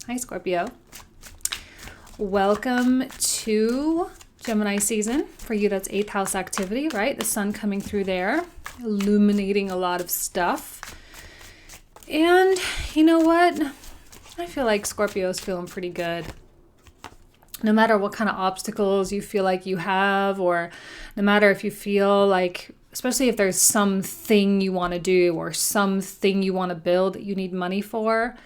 Hi, Scorpio. Welcome to Gemini season. For you, that's 8th house activity, right? The sun coming through there, illuminating a lot of stuff. And you know what? I feel like Scorpio's feeling pretty good. No matter what kind of obstacles you feel like you have, or no matter if you feel like, especially if there's something you want to do or something you want to build that you need money for.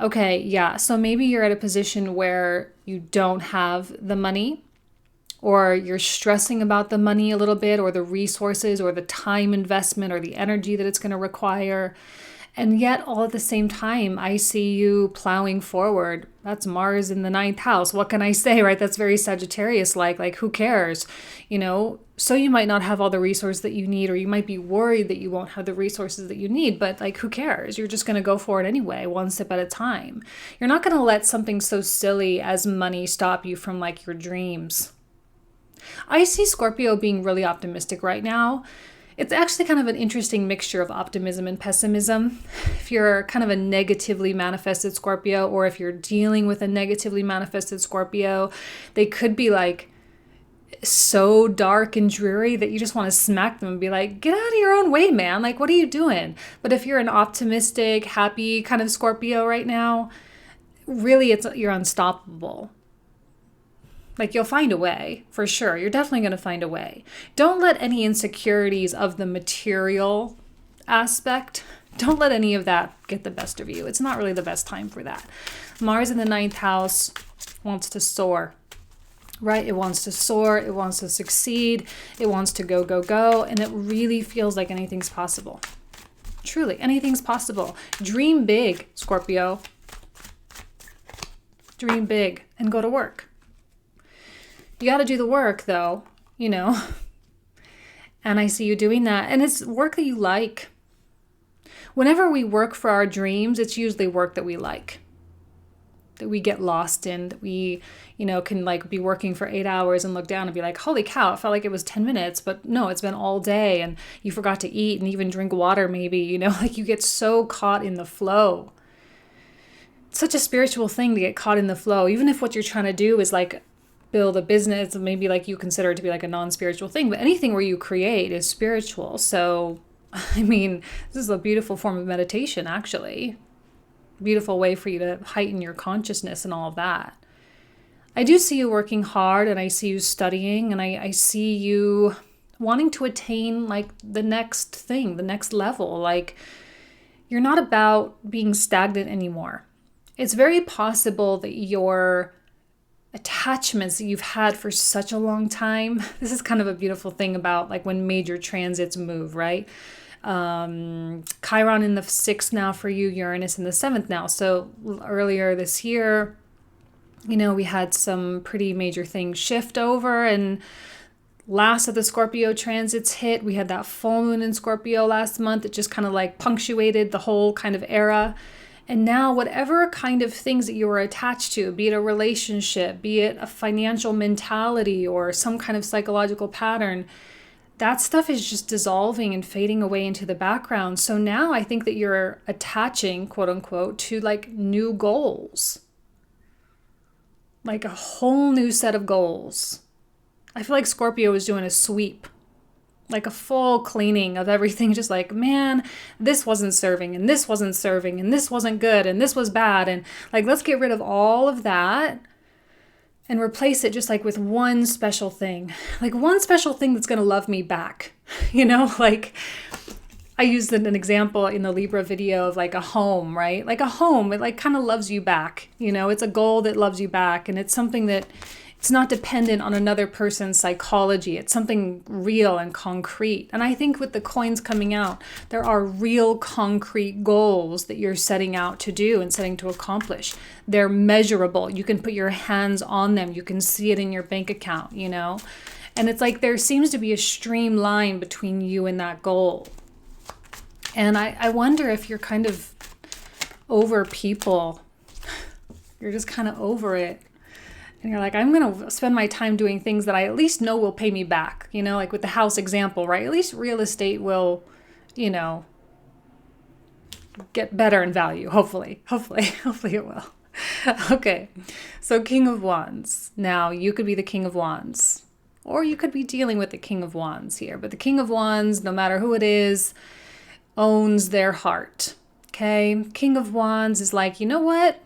Okay, yeah, so maybe you're at a position where you don't have the money, or you're stressing about the money a little bit, or the resources, or the time investment, or the energy that it's going to require. And yet, all at the same time, I see you plowing forward. That's Mars in the 9th house. What can I say, right? That's very Sagittarius-like. Like, who cares? So you might not have all the resources that you need, or you might be worried that you won't have the resources that you need, but like, who cares? You're just going to go for it anyway, one step at a time. You're not going to let something so silly as money stop you from like your dreams. I see Scorpio being really optimistic right now. It's actually kind of an interesting mixture of optimism and pessimism. If you're kind of a negatively manifested Scorpio, or if you're dealing with a negatively manifested Scorpio, they could be like so dark and dreary that you just want to smack them and be like, get out of your own way, man. Like, what are you doing? But if you're an optimistic, happy kind of Scorpio right now, really you're unstoppable. Like, you'll find a way, for sure. You're definitely going to find a way. Don't let any insecurities of the material aspect, don't let any of that get the best of you. It's not really the best time for that. Mars in the 9th house wants to soar, right? It wants to soar. It wants to succeed. It wants to go, go, go. And it really feels like anything's possible. Truly, anything's possible. Dream big, Scorpio. Dream big and go to work. You got to do the work, though, and I see you doing that. And it's work that you like. Whenever we work for our dreams, it's usually work that we like, that we get lost in, that we, can like be working for 8 hours and look down and be like, holy cow, it felt like it was 10 minutes, but no, it's been all day, and you forgot to eat and even drink water maybe, like you get so caught in the flow. It's such a spiritual thing to get caught in the flow, even if what you're trying to do is like build a business, maybe like you consider it to be like a non-spiritual thing, but anything where you create is spiritual. So, I mean, this is a beautiful form of meditation, actually. Beautiful way for you to heighten your consciousness and all of that. I do see you working hard, and I see you studying, and I see you wanting to attain like the next thing, the next level. Like, you're not about being stagnant anymore. It's very possible that your attachments that you've had for such a long time. This is kind of a beautiful thing about like when major transits move, right? Chiron in the 6th now for you, Uranus in the 7th now. So earlier this year, we had some pretty major things shift over, and last of the Scorpio transits hit. We had that full moon in Scorpio last month. It just kind of like punctuated the whole kind of era. And now whatever kind of things that you were attached to, be it a relationship, be it a financial mentality or some kind of psychological pattern, that stuff is just dissolving and fading away into the background. So now I think that you're attaching, quote unquote, to like new goals. Like a whole new set of goals. I feel like Scorpio is doing a sweep. Like a full cleaning of everything, just like, man, this wasn't serving, and this wasn't serving, and this wasn't good, and this was bad, and like, let's get rid of all of that and replace it just like with one special thing. Like one special thing that's going to love me back, like I used an example in the Libra video of like a home, right? Like a home, it like kind of loves you back, it's a goal that loves you back, and it's something that it's not dependent on another person's psychology. It's something real and concrete. And I think with the coins coming out, there are real concrete goals that you're setting out to do and setting to accomplish. They're measurable. You can put your hands on them. You can see it in your bank account, And it's like there seems to be a streamline between you and that goal. And I wonder if you're kind of over people. You're just kind of over it. And you're like, I'm going to spend my time doing things that I at least know will pay me back. Like with the house example, right? At least real estate will, get better in value. Hopefully it will. Okay, so King of Wands. Now, you could be the King of Wands, or you could be dealing with the King of Wands here. But the King of Wands, no matter who it is, owns their heart. Okay, King of Wands is like, you know what?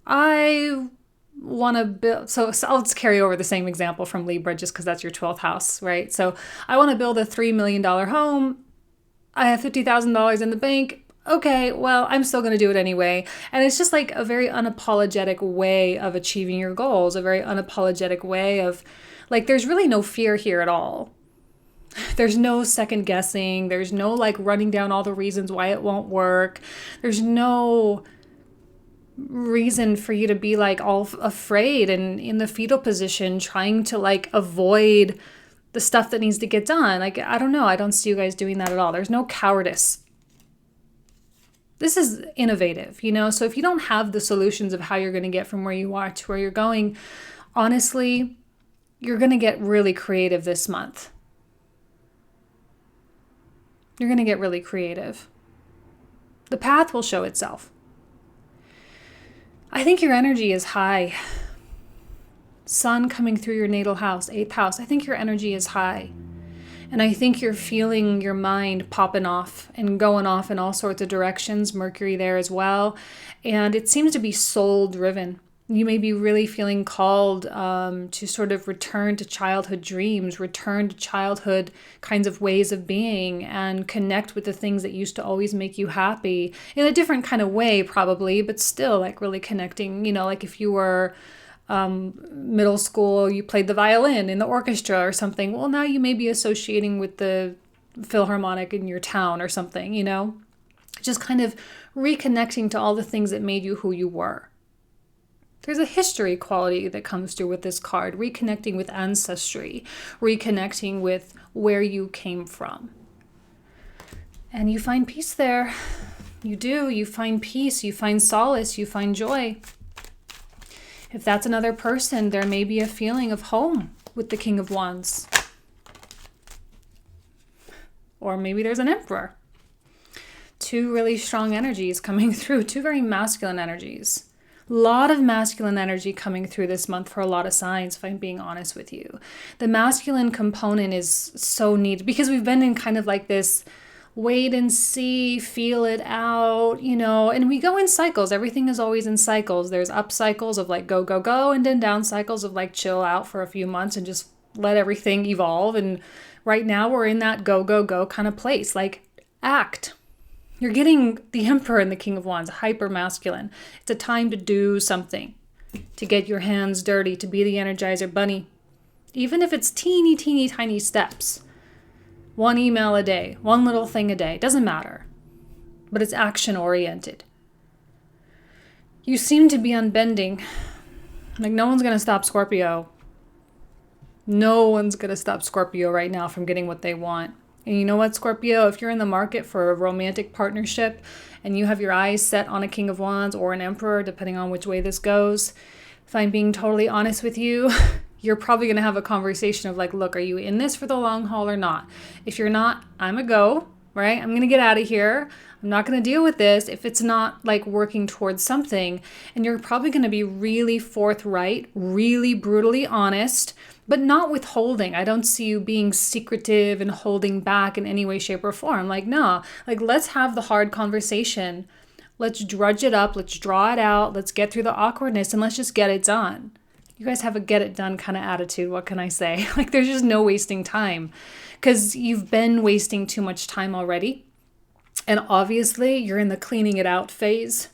I want to build. So let's carry over the same example from Libra just because that's your 12th house, right? So I want to build a $3 million home. I have $50,000 in the bank. Okay, well, I'm still going to do it anyway. And it's just like a very unapologetic way of achieving your goals, a very unapologetic way of, like, there's really no fear here at all. There's no second guessing. There's no like running down all the reasons why it won't work. There's no reason for you to be like all afraid and in the fetal position trying to like avoid the stuff that needs to get done. Like, I don't know. I don't see you guys doing that at all. There's no cowardice. This is innovative, you know? So if you don't have the solutions of how you're going to get from where you are to where you're going, honestly, you're going to get really creative this month. You're going to get really creative. The path will show itself. I think your energy is high. Sun coming through your natal house, 8th house. I think your energy is high. And I think you're feeling your mind popping off and going off in all sorts of directions. Mercury there as well. And it seems to be soul driven. You may be really feeling called to sort of return to childhood dreams, return to childhood kinds of ways of being and connect with the things that used to always make you happy in a different kind of way probably, but still like really connecting, you know, like if you were middle school, you played the violin in the orchestra or something. Well, now you may be associating with the Philharmonic in your town or something, you know, just kind of reconnecting to all the things that made you who you were. There's a history quality that comes through with this card, reconnecting with ancestry, reconnecting with where you came from. And you find peace there. You do. You find peace. You find solace. You find joy. If that's another person, there may be a feeling of home with the King of Wands. Or maybe there's an Emperor. Two really strong energies coming through, two very masculine energies. A lot of masculine energy coming through this month for a lot of signs, if I'm being honest with you. The masculine component is so neat because we've been in kind of like this wait and see, feel it out, you know, and we go in cycles. Everything is always in cycles. There's up cycles of like go, go, go, and then down cycles of like chill out for a few months and just let everything evolve. And right now we're in that go, go, go kind of place, like act. You're getting the Emperor and the King of Wands, hyper masculine. It's a time to do something, to get your hands dirty, to be the Energizer Bunny. Even if it's teeny, teeny, tiny steps. One email a day, one little thing a day, doesn't matter. But it's action oriented. You seem to be unbending. Like no one's going to stop Scorpio. No one's going to stop Scorpio right now from getting what they want. And you know what, Scorpio, if you're in the market for a romantic partnership and you have your eyes set on a King of Wands or an Emperor, depending on which way this goes, if I'm being totally honest with you, you're probably going to have a conversation of like, look, are you in this for the long haul or not? If you're not, I'm a go, right? I'm going to get out of here. I'm not going to deal with this if it's not like working towards something. And you're probably going to be really forthright, really brutally honest, but not withholding. I don't see you being secretive and holding back in any way, shape, or form. Like, no, like let's have the hard conversation. Let's drudge it up. Let's draw it out. Let's get through the awkwardness and let's just get it done. You guys have a get it done kind of attitude. What can I say? Like there's just no wasting time because you've been wasting too much time already. And obviously you're in the cleaning it out phase,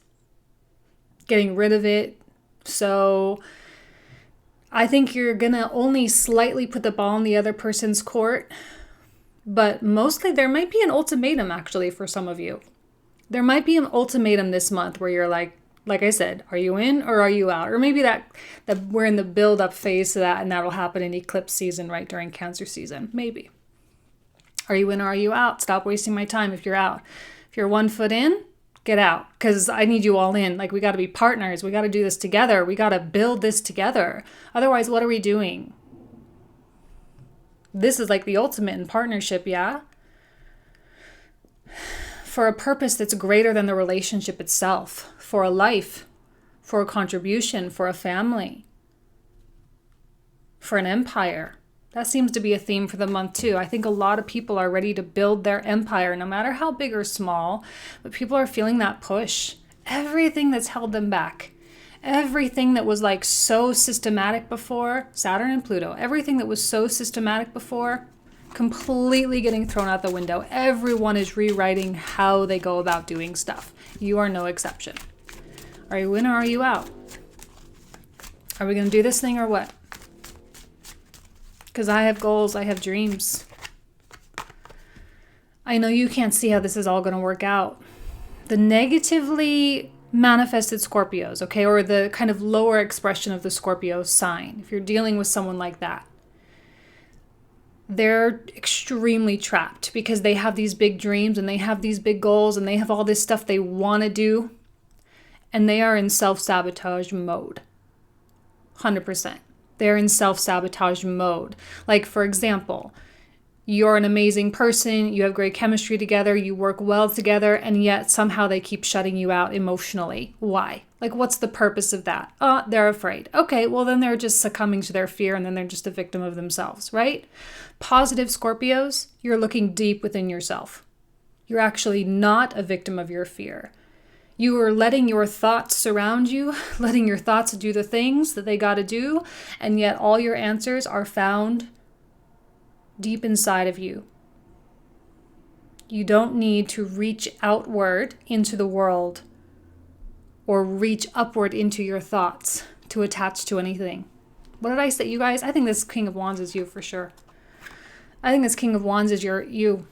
getting rid of it. So I think you're going to only slightly put the ball in the other person's court, but mostly there might be an ultimatum actually for some of you. There might be an ultimatum this month where you're like I said, are you in or are you out? Or maybe that we're in the build-up phase to that and that'll happen in eclipse season, right, during Cancer season. Maybe. Are you in or are you out? Stop wasting my time if you're out. If you're 1 foot in, get out because I need you all in. Like we got to be partners. We got to do this together. We got to build this together. Otherwise, what are we doing? This is like the ultimate in partnership, yeah? For a purpose that's greater than the relationship itself. For a life. for a contribution, for a family, for an empire. That seems to be a theme for the month too. I think a lot of people are ready to build their empire, no matter how big or small, but people are feeling that push. Everything that's held them back, everything that was like so systematic before, Saturn and Pluto, everything that was so systematic before, completely getting thrown out the window. Everyone is rewriting how they go about doing stuff. You are no exception. Are you in or are you out? Are we going to do this thing or what? Because I have goals, I have dreams. I know you can't see how this is all going to work out. The negatively manifested Scorpios, okay, or the kind of lower expression of the Scorpio sign, if you're dealing with someone like that, they're extremely trapped because they have these big dreams and they have these big goals and they have all this stuff they want to do, and they are in self-sabotage mode. 100%. They're in self-sabotage mode. Like, for example, you're an amazing person, you have great chemistry together, you work well together, and yet somehow they keep shutting you out emotionally. Why? Like, what's the purpose of that? They're afraid. Okay, well then they're just succumbing to their fear and then they're just a victim of themselves, right? Positive Scorpios, you're looking deep within yourself. You're actually not a victim of your fear. You are letting your thoughts surround you, letting your thoughts do the things that they got to do, and yet all your answers are found deep inside of you. You don't need to reach outward into the world or reach upward into your thoughts to attach to anything. What did I say, you guys? I think this King of Wands is you for sure. I think this King of Wands is you.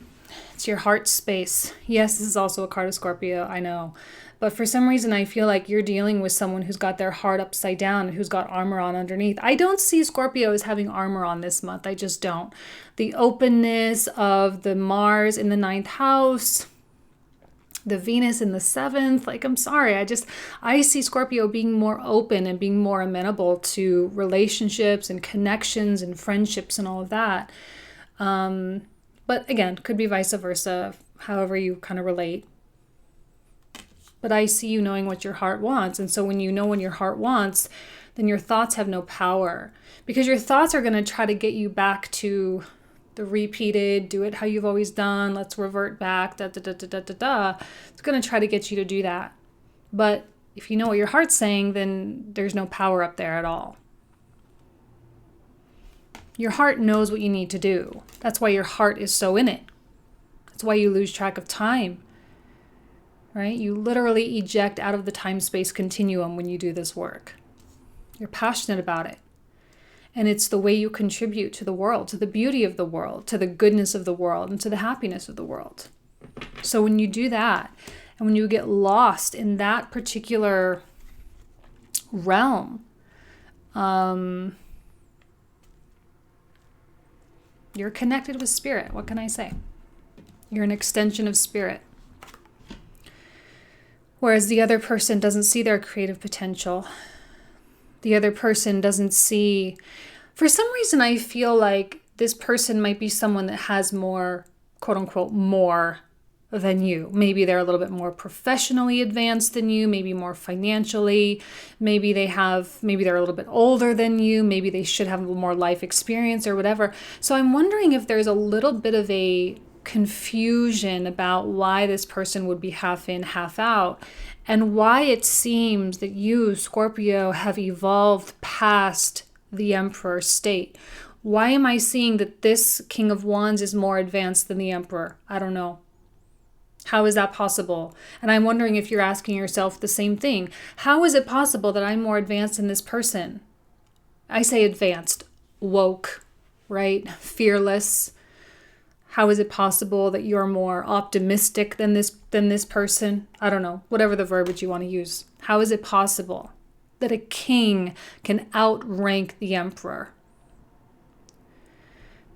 It's your heart space. Yes, this is also a card of Scorpio, I know. But for some reason, I feel like you're dealing with someone who's got their heart upside down and who's got armor on underneath. I don't see Scorpio as having armor on this month. I just don't. The openness of the Mars in the 9th house, the Venus in the 7th, like, I'm sorry. I see Scorpio being more open and being more amenable to relationships and connections and friendships and all of that. But again, could be vice versa, however you kind of relate. But I see you knowing what your heart wants. And so when you know what your heart wants, then your thoughts have no power. Because your thoughts are going to try to get you back to the repeated, do it how you've always done, let's revert back, da da da da da da da. It's going to try to get you to do that. But if you know what your heart's saying, then there's no power up there at all. Your heart knows what you need to do. That's why your heart is so in it. That's why you lose track of time. Right? You literally eject out of the time-space continuum when you do this work. You're passionate about it. And it's the way you contribute to the world, to the beauty of the world, to the goodness of the world, and to the happiness of the world. So when you do that, and when you get lost in that particular realm, you're connected with spirit. What can I say? You're an extension of spirit. Whereas the other person doesn't see their creative potential. The other person doesn't see... For some reason, I feel like this person might be someone that has more, quote unquote, more than you. Maybe they're a little bit more professionally advanced than you, maybe more financially. Maybe they're a little bit older than you. Maybe they should have a little more life experience or whatever. So I'm wondering if there's a little bit of a confusion about why this person would be half in, half out, and why it seems that you, Scorpio, have evolved past the Emperor state. Why am I seeing that this King of Wands is more advanced than the Emperor? I don't know. How is that possible? And I'm wondering if you're asking yourself the same thing. How is it possible that I'm more advanced than this person? I say advanced, woke, right? Fearless. How is it possible that you're more optimistic than this person? I don't know, whatever the verbiage you want to use. How is it possible that a king can outrank the emperor?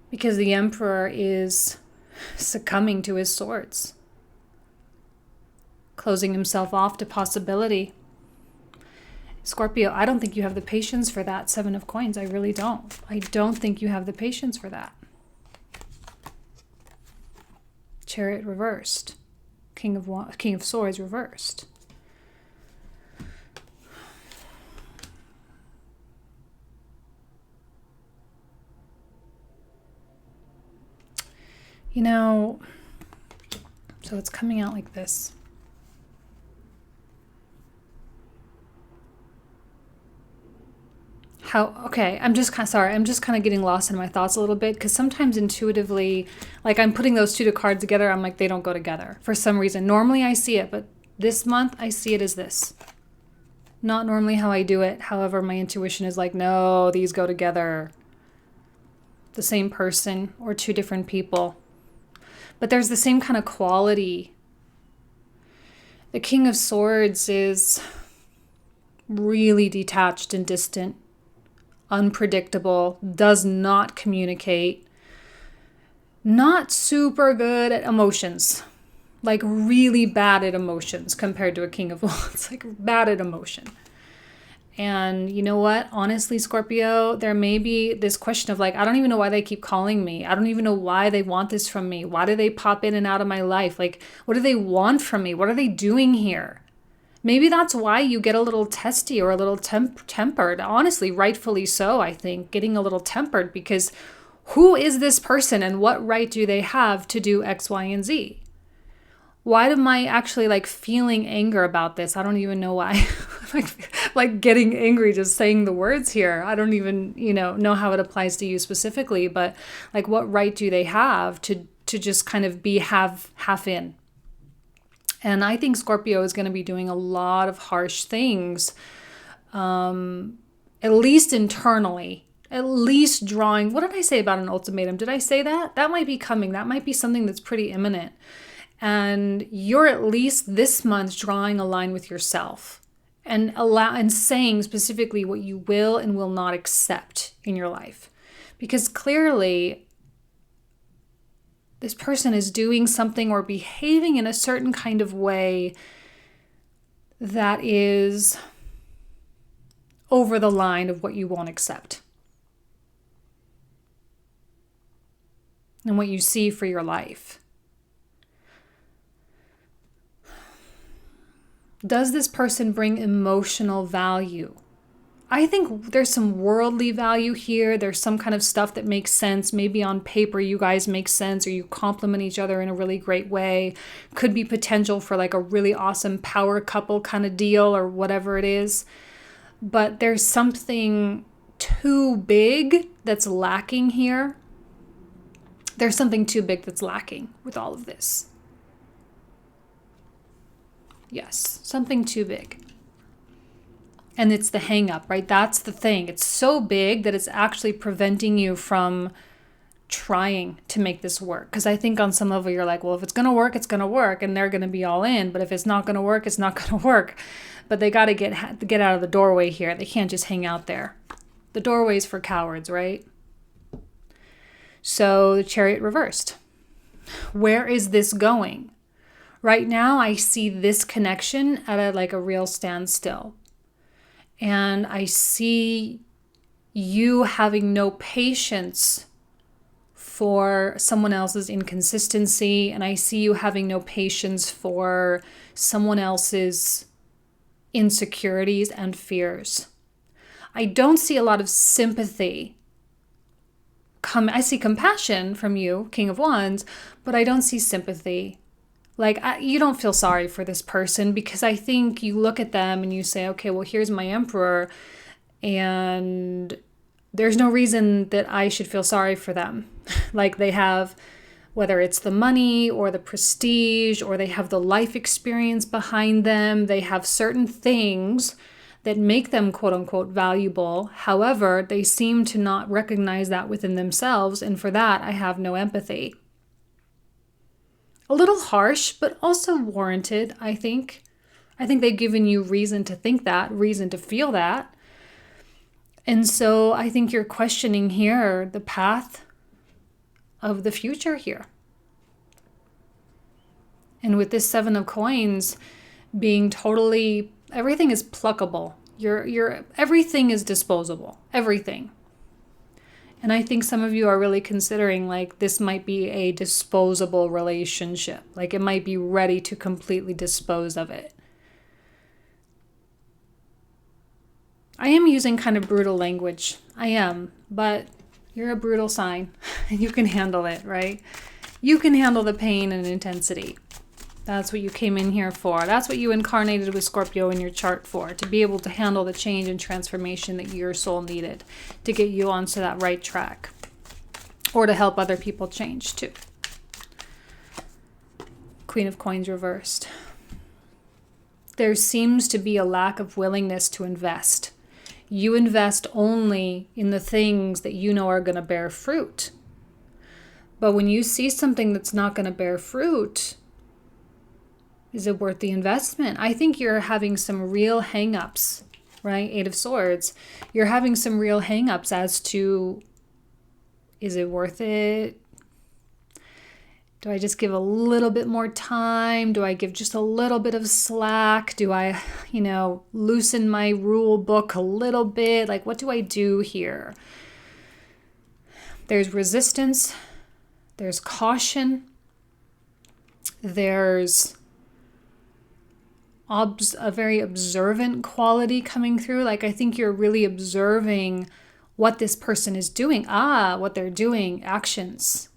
Because the emperor is succumbing to his swords, closing himself off to possibility. Scorpio, I don't think you have the patience for that. 7 of Coins, I really don't. I don't think you have the patience for that. Chariot reversed. King of Swords reversed. You know, so it's coming out like this. I'm just kind of getting lost in my thoughts a little bit, because sometimes intuitively, like I'm putting those two cards together, I'm like, they don't go together for some reason. Normally I see it, but this month I see it as this. Not normally how I do it. However, my intuition is like, no, these go together. The same person or two different people. But there's the same kind of quality. The King of Swords is really detached and distant, unpredictable, does not communicate, not super good at emotions, like really bad at emotions compared to a King of Wands, like bad at emotion. And you know what? Honestly, Scorpio, there may be this question of like, I don't even know why they keep calling me. I don't even know why they want this from me. Why do they pop in and out of my life? Like, what do they want from me? What are they doing here? Maybe that's why you get a little testy or a little tempered. Honestly, rightfully so, I think, getting a little tempered, because who is this person and what right do they have to do X, Y, and Z? Why am I actually like feeling anger about this? I don't even know why. like getting angry just saying the words here. I don't even, know how it applies to you specifically, but like what right do they have to just kind of be half in? And I think Scorpio is going to be doing a lot of harsh things, at least internally, at least drawing. What did I say about an ultimatum? Did I say that? That might be coming. That might be something that's pretty imminent. And you're at least this month drawing a line with yourself and saying specifically what you will and will not accept in your life. Because clearly, this person is doing something or behaving in a certain kind of way that is over the line of what you won't accept and what you see for your life. Does this person bring emotional value? I think there's some worldly value here. There's some kind of stuff that makes sense. Maybe on paper you guys make sense, or you complement each other in a really great way. Could be potential for like a really awesome power couple kind of deal or whatever it is. But there's something too big that's lacking here. There's something too big that's lacking with all of this. Yes, something too big. And it's the hang up, right? That's the thing. It's so big that it's actually preventing you from trying to make this work. Because I think on some level you're like, well, if it's going to work, it's going to work. And they're going to be all in. But if it's not going to work, it's not going to work. But they got to get out of the doorway here. They can't just hang out there. The doorway's for cowards, right? So the Chariot reversed. Where is this going? Right now, I see this connection at a real standstill. And I see you having no patience for someone else's inconsistency. And I see you having no patience for someone else's insecurities and fears. I don't see a lot of sympathy. I see compassion from you, King of Wands, but I don't see sympathy. You don't feel sorry for this person, because I think you look at them and you say, okay, well, here's my emperor, and there's no reason that I should feel sorry for them. Like they have, whether it's the money or the prestige, or they have the life experience behind them, they have certain things that make them quote unquote valuable. However, they seem to not recognize that within themselves. And for that, I have no empathy. A little harsh, but also warranted, I think. I think they've given you reason to think that, reason to feel that. And so I think you're questioning here the path of the future here. And with this Seven of Coins being totally, everything is pluckable. Everything is disposable. Everything. And I think some of you are really considering this might be a disposable relationship. It might be ready to completely dispose of it. I am using kind of brutal language. I am, but you're a brutal sign and you can handle it, right? You can handle the pain and intensity. That's what you came in here for. That's what you incarnated with Scorpio in your chart for, to be able to handle the change and transformation that your soul needed to get you onto that right track, or to help other people change too. Queen of Coins reversed. There seems to be a lack of willingness to invest. You invest only in the things that you know are going to bear fruit. But when you see something that's not going to bear fruit, is it worth the investment? I think you're having some real hang-ups, right? 8 of Swords. You're having some real hang-ups as to, is it worth it? Do I just give a little bit more time? Do I give just a little bit of slack? Do I, loosen my rule book a little bit? Like, what do I do here? There's resistance. There's caution. There's a very observant quality coming through. Like, I think you're really observing what this person is doing. What they're doing, actions.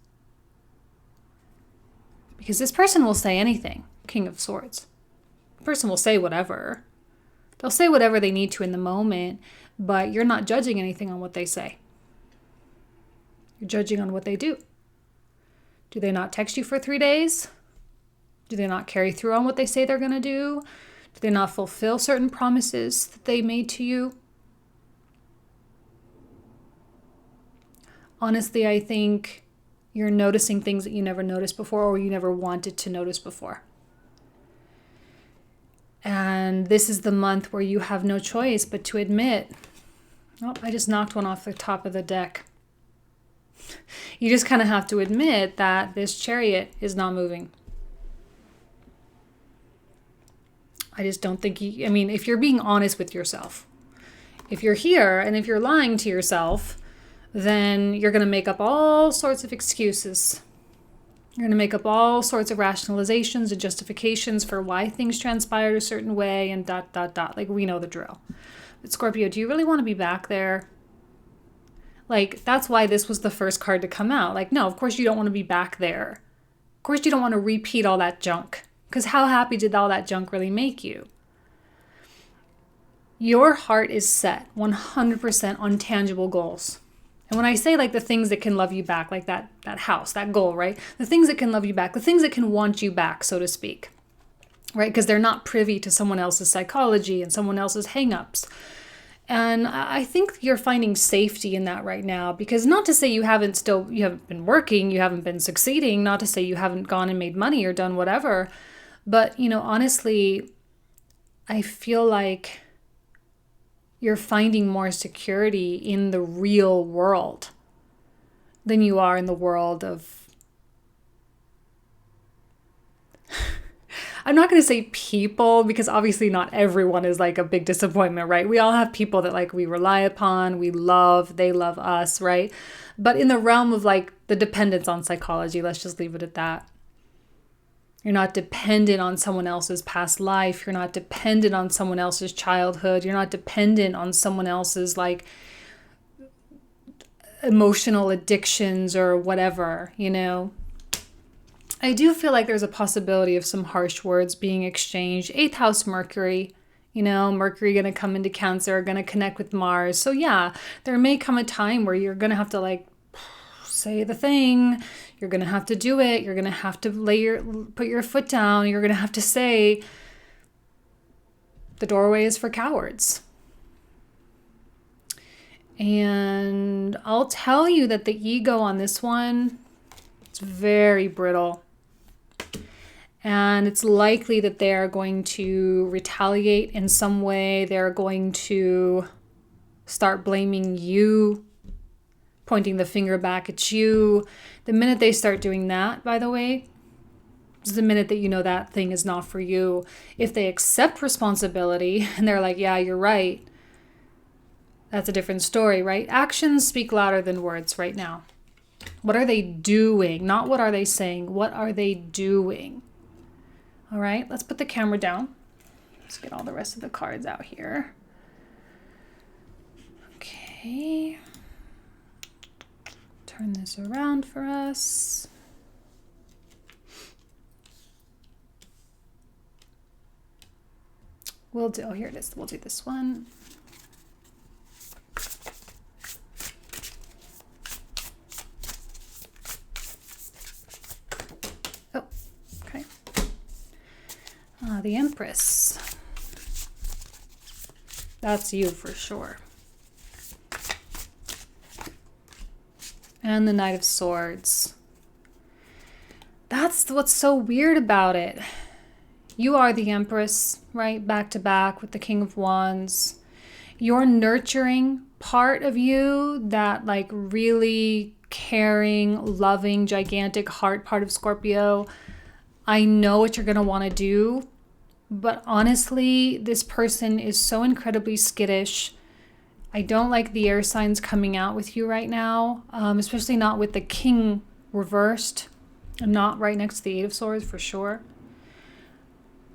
Because this person will say anything. King of Swords. The person will say whatever. They'll say whatever they need to in the moment, but you're not judging anything on what they say. You're judging on what they do. Do they not text you for 3 days? Do they not carry through on what they say they're going to do? Do they not fulfill certain promises that they made to you? Honestly, I think you're noticing things that you never noticed before, or you never wanted to notice before. And this is the month where you have no choice but to admit, I just knocked one off the top of the deck. You just kind of have to admit that this Chariot is not moving. I just don't think if you're being honest with yourself, if you're here and if you're lying to yourself, then you're going to make up all sorts of excuses. You're going to make up all sorts of rationalizations and justifications for why things transpired a certain way and ... Like, we know the drill. But Scorpio, do you really want to be back there? Like, that's why this was the first card to come out. Like, no, of course you don't want to be back there. Of course you don't want to repeat all that junk. Because how happy did all that junk really make you? Your heart is set 100% on tangible goals. And when I say like the things that can love you back, like that house, that goal, right? The things that can love you back, the things that can want you back, so to speak, right? Because they're not privy to someone else's psychology and someone else's hangups. And I think you're finding safety in that right now, because not to say you haven't been working, you haven't been succeeding, not to say you haven't gone and made money or done whatever. But, honestly, I feel like you're finding more security in the real world than you are in the world of, I'm not going to say people, because obviously not everyone is like a big disappointment, right? We all have people that like we rely upon, we love, they love us, right? But in the realm of like the dependence on psychology, let's just leave it at that. You're not dependent on someone else's past life. You're not dependent on someone else's childhood. You're not dependent on someone else's like emotional addictions or whatever, I do feel like there's a possibility of some harsh words being exchanged. 8th house Mercury, Mercury going to come into Cancer, going to connect with Mars. So yeah, there may come a time where you're going to have to like say the thing. You're going to have to do it. You're going to have to put your foot down. You're going to have to say, the doorway is for cowards. And I'll tell you that the ego on this one, it's very brittle. And it's likely that they are going to retaliate in some way. They're going to start blaming you, pointing the finger back at you. The minute they start doing that, by the way, is the minute that you know that thing is not for you. If they accept responsibility and they're like, yeah, you're right, that's a different story, right? Actions speak louder than words right now. What are they doing? Not what are they saying. What are they doing? All right, let's put the camera down. Let's get all the rest of the cards out here. Okay. Turn this around for us. We'll do, oh, here it is. We'll do this one. Oh, okay. The Empress. That's you for sure. And the Knight of Swords. That's what's so weird about it. You are the Empress, right? Back to back with the King of Wands. Your nurturing part of you, that like really caring, loving, gigantic heart part of Scorpio, I know what you're going to want to do. But honestly, this person is so incredibly skittish. I don't like the air signs coming out with you right now, especially not with the King reversed and not right next to the Eight of Swords for sure.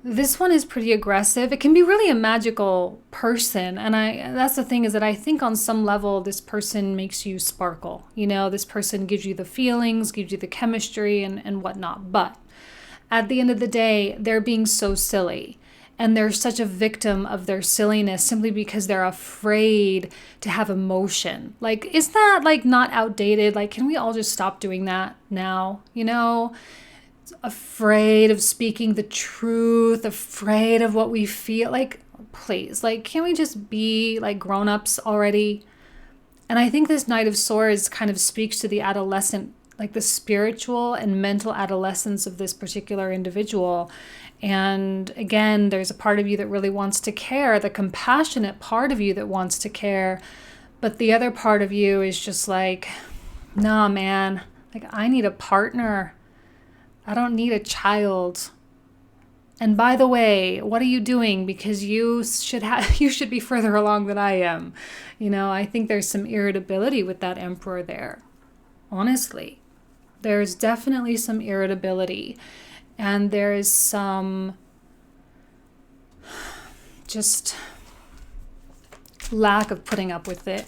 This one is pretty aggressive. It can be really a magical person. And that's the thing, is that I think on some level, this person makes you sparkle. You know, this person gives you the feelings, gives you the chemistry and whatnot. But at the end of the day, they're being so silly. And they're such a victim of their silliness simply because they're afraid to have emotion. Like, is that like not outdated? Like, can we all just stop doing that now? You know, afraid of speaking the truth, afraid of what we feel. Like, please, like, can we just be like grown-ups already? And I think this Knight of Swords kind of speaks to the adolescent, like the spiritual and mental adolescence of this particular individual. And again, there's a part of you that really wants to care, the compassionate part of you that wants to care. But the other part of you is just like, nah, man, like I need a partner. I don't need a child. And by the way, what are you doing? Because you should be further along than I am. You know, I think there's some irritability with that Emperor there. Honestly, there's definitely some irritability. And there is some just lack of putting up with it.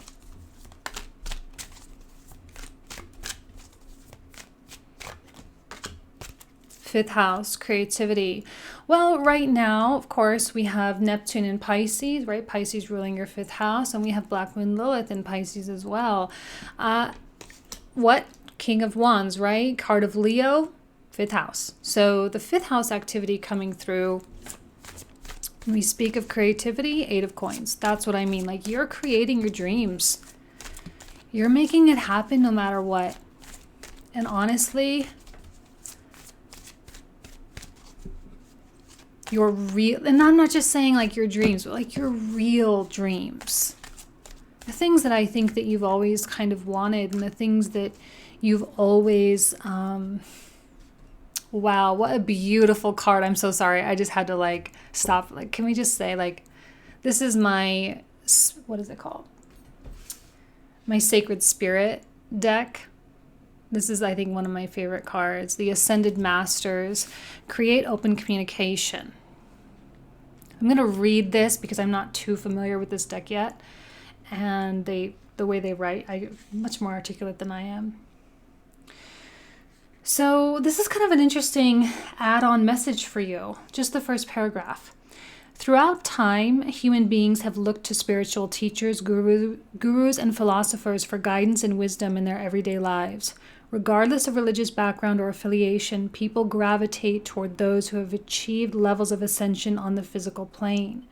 Fifth house, creativity. Well, right now, of course, we have Neptune in Pisces, right? Pisces ruling your fifth house. And we have Black Moon Lilith in Pisces as well. What? King of Wands, right? Card of Leo. Fifth house. So the fifth house activity coming through, when we speak of creativity, Eight of Coins. That's what I mean. Like, you're creating your dreams. You're making it happen no matter what. And honestly, your real, and I'm not just saying like your dreams, but like your real dreams. The things that I think that you've always kind of wanted, and the things that you've always, wow, what a beautiful card. I'm so sorry. I just had to like stop. Like, can we just say like, this is my, what is it called? My Sacred Spirit deck. This is, I think, one of my favorite cards. The Ascended Masters. Create open communication. I'm going to read this because I'm not too familiar with this deck yet. And the way they write, I'm much more articulate than I am. So this is kind of an interesting add-on message for you. Just the first paragraph. Throughout time, human beings have looked to spiritual teachers, gurus, and philosophers for guidance and wisdom in their everyday lives. Regardless of religious background or affiliation, people gravitate toward those who have achieved levels of ascension on the physical plane.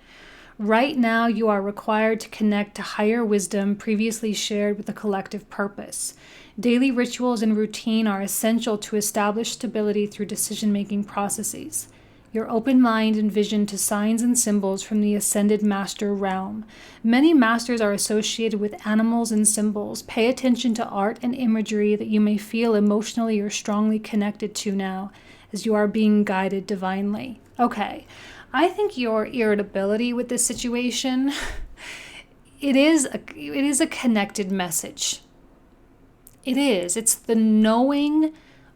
Right now, you are required to connect to higher wisdom previously shared with a collective purpose. Daily rituals and routine are essential to establish stability through decision-making processes. Your open mind and vision to signs and symbols from the Ascended Master realm. Many masters are associated with animals and symbols. Pay attention to art and imagery that you may feel emotionally or strongly connected to now, as you are being guided divinely. Okay, I think your irritability with this situation, it is a connected message. It is. It's the knowing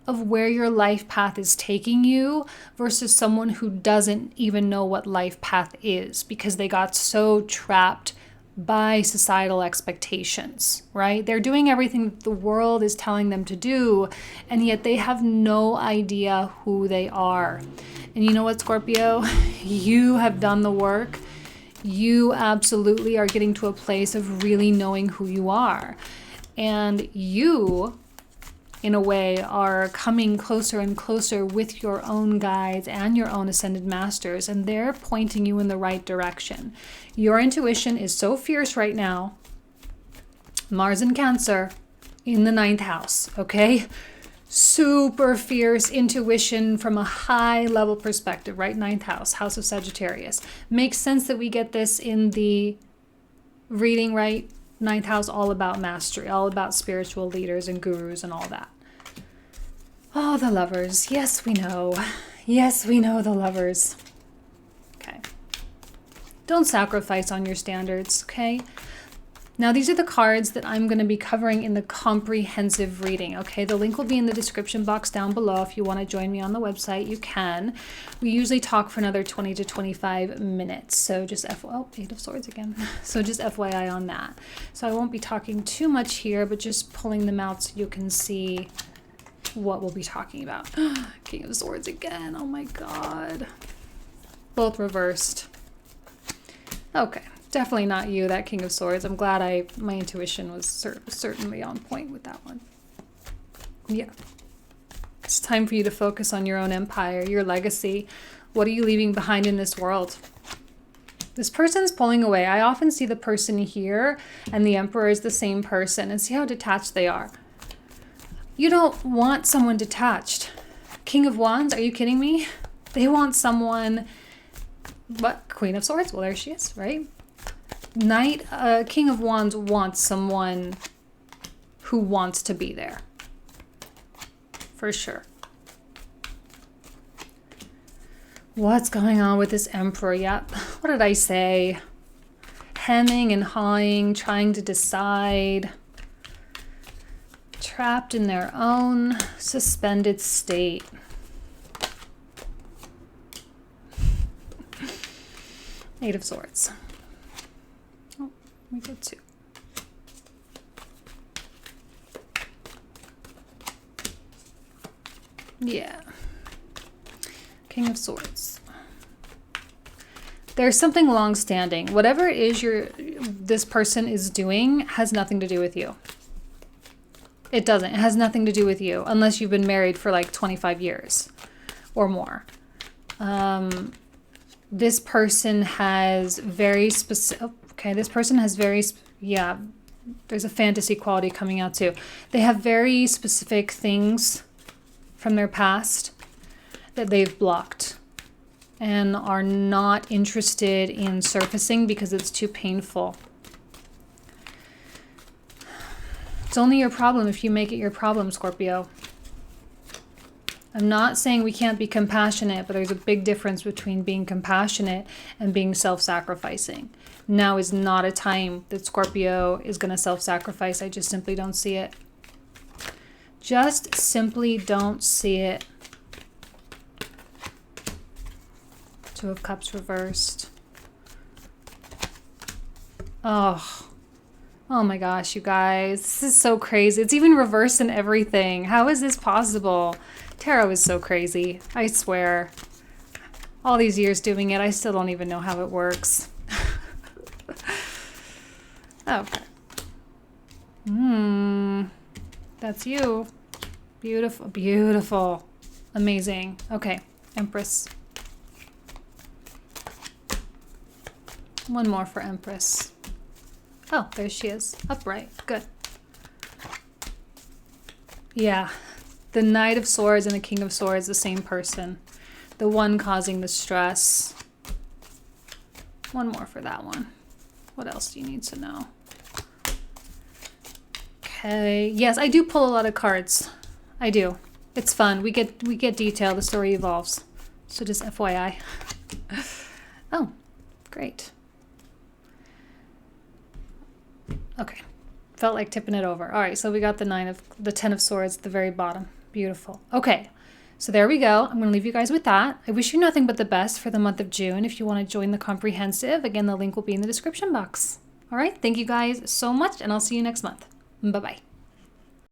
of where your life path is taking you versus someone who doesn't even know what life path is because they got so trapped by societal expectations, right? They're doing everything that the world is telling them to do, and yet they have no idea who they are. And you know what, Scorpio? You have done the work. You absolutely are getting to a place of really knowing who you are. And you, in a way, are coming closer and closer with your own guides and your own ascended masters, and they're pointing you in the right direction. Your intuition is so fierce right now. Mars in Cancer in the 9th house, okay? Super fierce intuition from a high level perspective, right? 9th house, house of Sagittarius. Makes sense that we get this in the reading, right? 9th house, all about mastery, all about spiritual leaders and gurus and all that. Oh, the Lovers. Yes, we know. Yes, we know the Lovers. Okay. Don't sacrifice on your standards, okay? Now, these are the cards that I'm going to be covering in the comprehensive reading, okay? The link will be in the description box down below. If you want to join me on the website, you can. We usually talk for another 20 to 25 minutes. So just oh, 8 of Swords again. So just FYI on that. So I won't be talking too much here, but just pulling them out so you can see what we'll be talking about. King of Swords again. Oh my God. Both reversed. Okay. Definitely not you, that King of Swords. I'm glad my intuition was certainly on point with that one. Yeah. It's time for you to focus on your own empire, your legacy. What are you leaving behind in this world? This person's pulling away. I often see the person here and the Emperor is the same person, and see how detached they are. You don't want someone detached. King of Wands, are you kidding me? They want someone... What? Queen of Swords? Well, there she is, right? King of Wands wants someone who wants to be there. For sure. What's going on with this Emperor? Yep. What did I say? Hemming and hawing, trying to decide. Trapped in their own suspended state. Eight of Swords. Oh, we did 2. Yeah. King of Swords. There's something long-standing. Whatever it is this person is doing has nothing to do with you. It doesn't. It has nothing to do with you unless you've been married for like 25 years or more. This person has very specific... Okay, this person has very... Yeah, there's a fantasy quality coming out too. They have very specific things from their past that they've blocked and are not interested in surfacing because it's too painful. It's only your problem if you make it your problem, Scorpio. I'm not saying we can't be compassionate, but there's a big difference between being compassionate and being self-sacrificing. Now is not a time that Scorpio is going to self-sacrifice. I just simply don't see it. Just simply don't see it. 2 of Cups reversed. Oh my gosh, you guys. This is so crazy. It's even reversed in everything. How is this possible? Tarot is so crazy. I swear. All these years doing it, I still don't even know how it works. Okay. That's you. Beautiful, beautiful. Amazing. Okay, Empress. One more for Empress. Oh, there she is. Upright. Good. Yeah. The Knight of Swords and the King of Swords, the same person. The one causing the stress. One more for that one. What else do you need to know? Okay. Yes, I do pull a lot of cards. I do. It's fun. We get detail. The story evolves. So just FYI. Oh, great. Okay. Felt like tipping it over. All right, so we got the 10 of Swords at the very bottom. Beautiful. Okay, so there we go. I'm going to leave you guys with that. I wish you nothing but the best for the month of June. If you want to join the comprehensive, again, the link will be in the description box. All right, thank you guys so much, and I'll see you next month. Bye-bye.